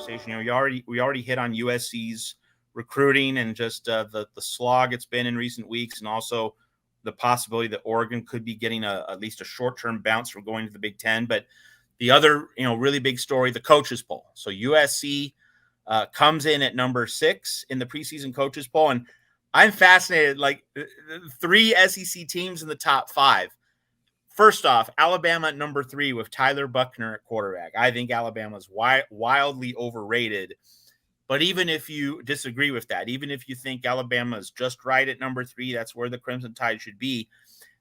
conversation. We already hit on USC's recruiting and just the slog it's been in recent weeks, and also the possibility that Oregon could be getting at least a short-term bounce from going to the Big Ten. But the other, really big story, the coaches poll. So USC comes in at number 6 in the preseason coaches poll, and I'm fascinated. Like 3 SEC teams in the top 5. First off, Alabama at number 3 with Tyler Buckner at quarterback. I think Alabama's wildly overrated. But even if you disagree with that, even if you think Alabama is just right at number 3, that's where the Crimson Tide should be.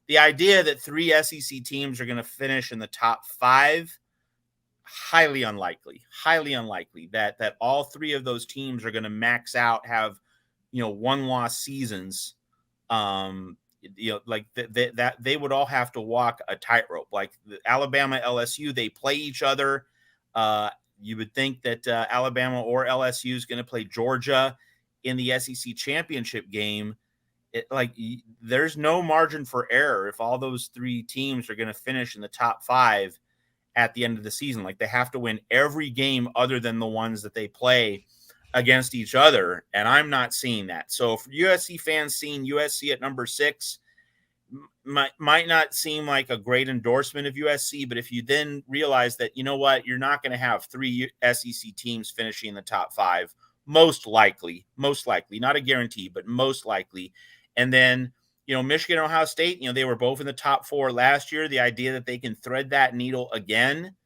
The idea that 3 SEC teams are going to finish in the top 5, highly unlikely that all 3 of those teams are going to max out, have, 1-loss seasons. Like that they would all have to walk a tightrope. Like the Alabama, LSU, they play each other. You would think that Alabama or LSU is going to play Georgia in the SEC championship game. There's no margin for error if all those 3 teams are going to finish in the top 5 at the end of the season. Like, they have to win every game other than the ones that they play against each other, and I'm not seeing that. So for USC fans, seeing USC at number 6 might not seem like a great endorsement of USC, but if you then realize that, you're not going to have 3 SEC teams finishing in the top 5, most likely, not a guarantee, but most likely. And then, Michigan and Ohio State, they were both in the top 4 last year. The idea that they can thread that needle again,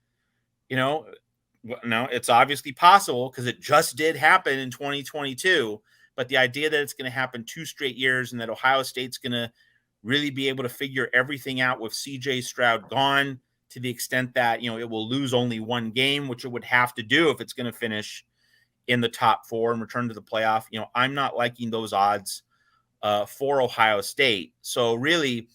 no, it's obviously possible because it just did happen in 2022. But the idea that it's going to happen 2 straight years and that Ohio State's going to really be able to figure everything out with CJ Stroud gone, to the extent that, it will lose only 1 game, which it would have to do if it's going to finish in the top 4 and return to the playoff. I'm not liking those odds for Ohio State. So really,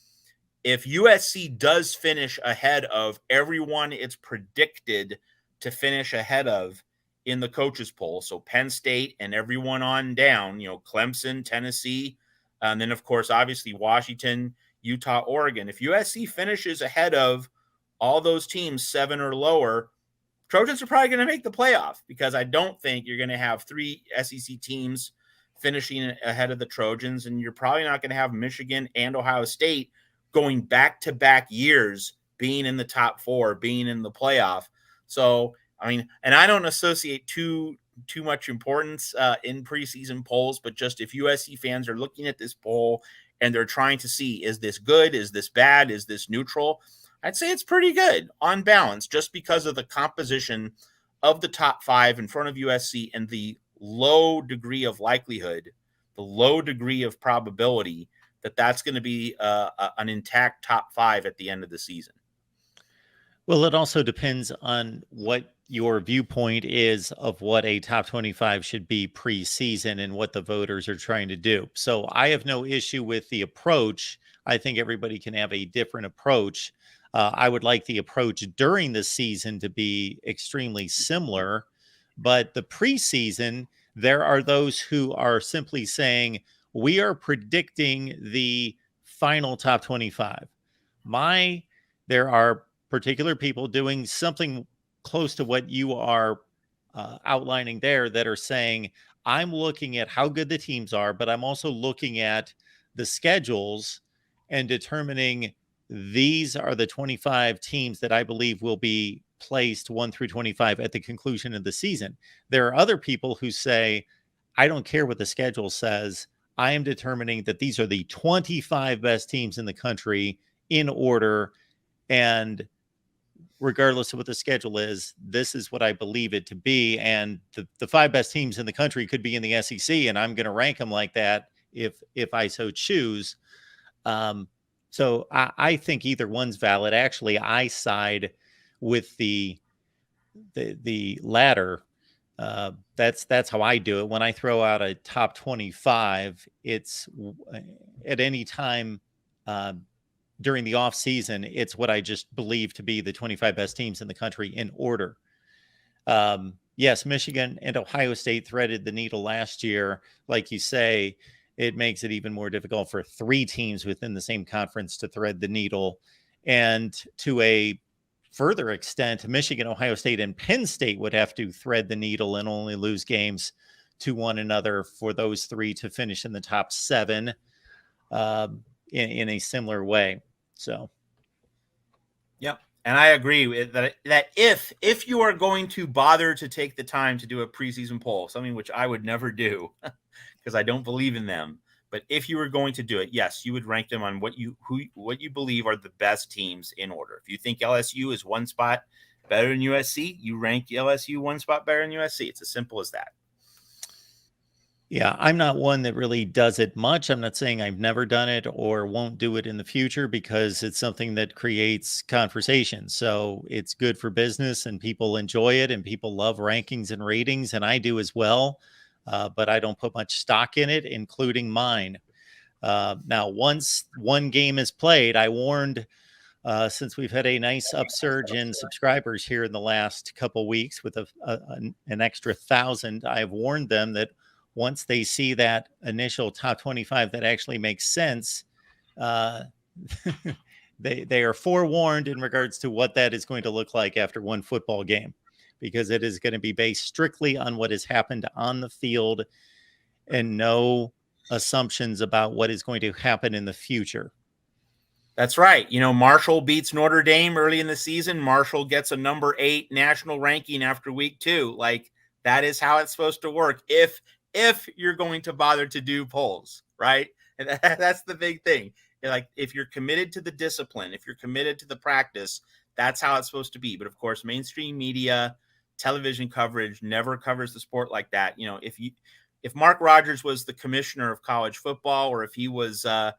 if USC does finish ahead of everyone it's predicted to finish ahead of in the coaches poll, so Penn State and everyone on down, Clemson, Tennessee, and then, of course, obviously Washington, Utah, Oregon. If USC finishes ahead of all those teams 7 or lower, Trojans are probably going to make the playoff, because I don't think you're going to have 3 SEC teams finishing ahead of the Trojans, and you're probably not going to have Michigan and Ohio State going back-to-back years being in the top 4, being in the playoff. So, and I don't associate too much importance in preseason polls, but just if USC fans are looking at this poll and they're trying to see, is this good? Is this bad? Is this neutral? I'd say it's pretty good on balance, just because of the composition of the top 5 in front of USC and the low degree of likelihood, the low degree of probability that that's going to be an intact top 5 at the end of the season. Well, it also depends on what your viewpoint is of what a top 25 should be preseason and what the voters are trying to do. So I have no issue with the approach. I think everybody can have a different approach. I would like the approach during the season to be extremely similar, but the preseason, there are those who are simply saying, we are predicting the final top 25. There are particular people doing something close to what you are outlining there, that are saying, I'm looking at how good the teams are, but I'm also looking at the schedules and determining these are the 25 teams that I believe will be placed 1 through 25 at the conclusion of the season. There are other people who say, I don't care what the schedule says. I am determining that these are the 25 best teams in the country in order, and regardless of what the schedule is, this is what I believe it to be. And the 5 best teams in the country could be in the SEC, and I'm going to rank them like that if I so choose. So I think either one's valid. Actually, I side with the latter. That's how I do it. When I throw out a top 25, it's at any time during the off season, it's what I just believe to be the 25 best teams in the country in order. Yes, Michigan and Ohio State threaded the needle last year. Like you say, it makes it even more difficult for 3 teams within the same conference to thread the needle. And to a further extent, Michigan, Ohio State, and Penn State would have to thread the needle and only lose games to one another for those three to finish in the top 7 in a similar way. So, yep. And I agree with that if you are going to bother to take the time to do a preseason poll, something which I would never do because I don't believe in them, but if you were going to do it, yes, you would rank them on what you believe are the best teams in order. If you think LSU is one spot better than USC, you rank LSU one spot better than USC. It's as simple as that. Yeah, I'm not one that really does it much. I'm not saying I've never done it or won't do it in the future because it's something that creates conversation. So it's good for business and people enjoy it and people love rankings and ratings, and I do as well. But I don't put much stock in it, including mine. Now, once one game is played, I warned, since we've had a nice upsurge in subscribers here in the last couple weeks with an extra 1,000, I've warned them that once they see that initial top 25 that actually makes sense, they are forewarned in regards to what that is going to look like after one football game, because it is going to be based strictly on what has happened on the field and no assumptions about what is going to happen in the future. That's right. Marshall beats Notre Dame early in the season. Marshall gets a number 8 national ranking after week 2. Like, that is how it's supposed to work. If you're going to bother to do polls, right? And that's the big thing. Like, if you're committed to the discipline, if you're committed to the practice, that's how it's supposed to be. But of course, mainstream media, television coverage never covers the sport like that. If Mark Rogers was the commissioner of college football, or if he was, the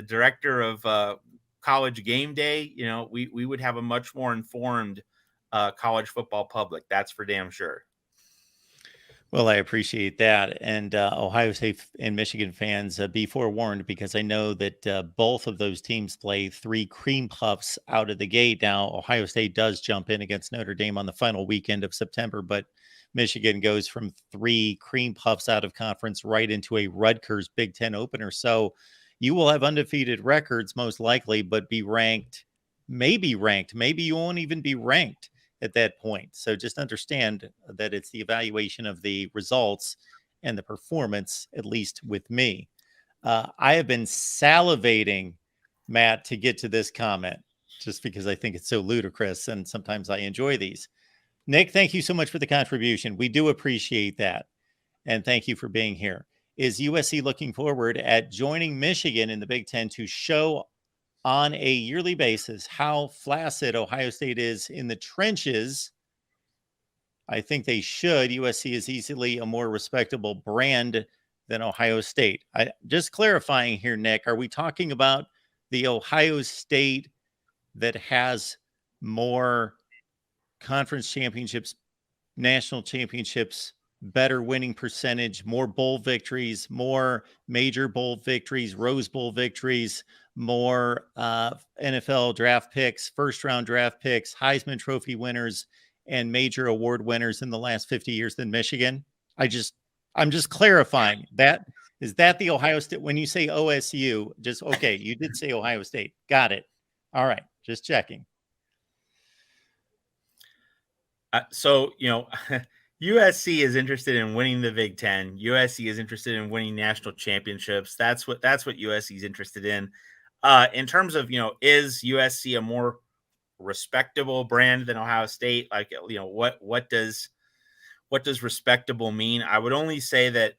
director of college game day, we would have a much more informed college football public. That's for damn sure. Well, I appreciate that. And Ohio State and Michigan fans, be forewarned, because I know that both of those teams play 3 cream puffs out of the gate. Now, Ohio State does jump in against Notre Dame on the final weekend of September, but Michigan goes from 3 cream puffs out of conference right into a Rutgers Big Ten opener. So you will have undefeated records most likely, but be ranked. Maybe you won't even be ranked at that point. So just understand that it's the evaluation of the results and the performance, at least with me. I have been salivating, Matt, to get to this comment just because I think it's so ludicrous and sometimes I enjoy these. Nick, thank you so much for the contribution. We do appreciate that. And thank you for being here. Is USC looking forward at joining Michigan in the Big Ten to show on a yearly basis how flaccid Ohio State is in the trenches? I think they should. USC is easily a more respectable brand than Ohio State. Just clarifying here, Nick, are we talking about the Ohio State that has more conference championships, national championships, better winning percentage, more bowl victories, more major bowl victories, Rose Bowl victories, more NFL draft picks, first round draft picks, Heisman Trophy winners, and major award winners in the last 50 years than Michigan? I'm just clarifying that. Is that the Ohio State? When you say OSU, just okay, you did say Ohio State. Got it. All right. Just checking. USC is interested in winning the Big Ten. USC is interested in winning national championships. That's what USC is interested in. In terms of, is USC a more respectable brand than Ohio State? Like, what does respectable mean? I would only say that,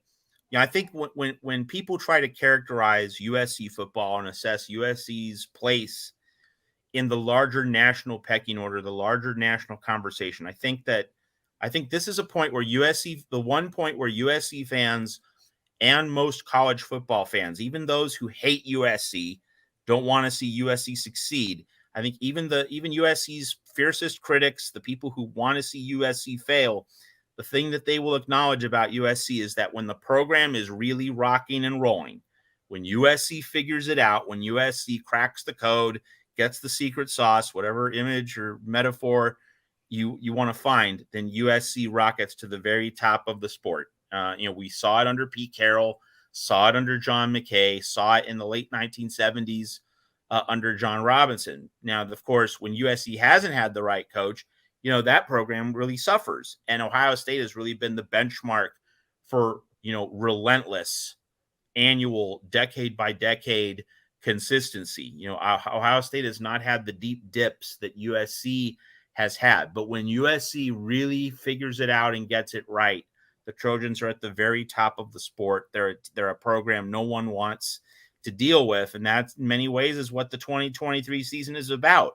I think when people try to characterize USC football and assess USC's place in the larger national pecking order, the larger national conversation, I think this is a point where USC fans and most college football fans, even those who hate USC, don't want to see USC succeed. I think even USC's fiercest critics, the people who want to see USC fail, the thing that they will acknowledge about USC is that when the program is really rocking and rolling, when USC figures it out, when USC cracks the code, gets the secret sauce, whatever image or metaphor you want to find, then USC rockets to the very top of the sport. We saw it under Pete Carroll, saw it under John McKay, saw it in the late 1970s under John Robinson. Now, of course, when USC hasn't had the right coach, that program really suffers. And Ohio State has really been the benchmark for, relentless annual, decade by decade consistency. Ohio State has not had the deep dips that USC has had, but when USC really figures it out and gets it right, the Trojans are at the very top of the sport. They're a program no one wants to deal with, and that in many ways is what the 2023 season is about.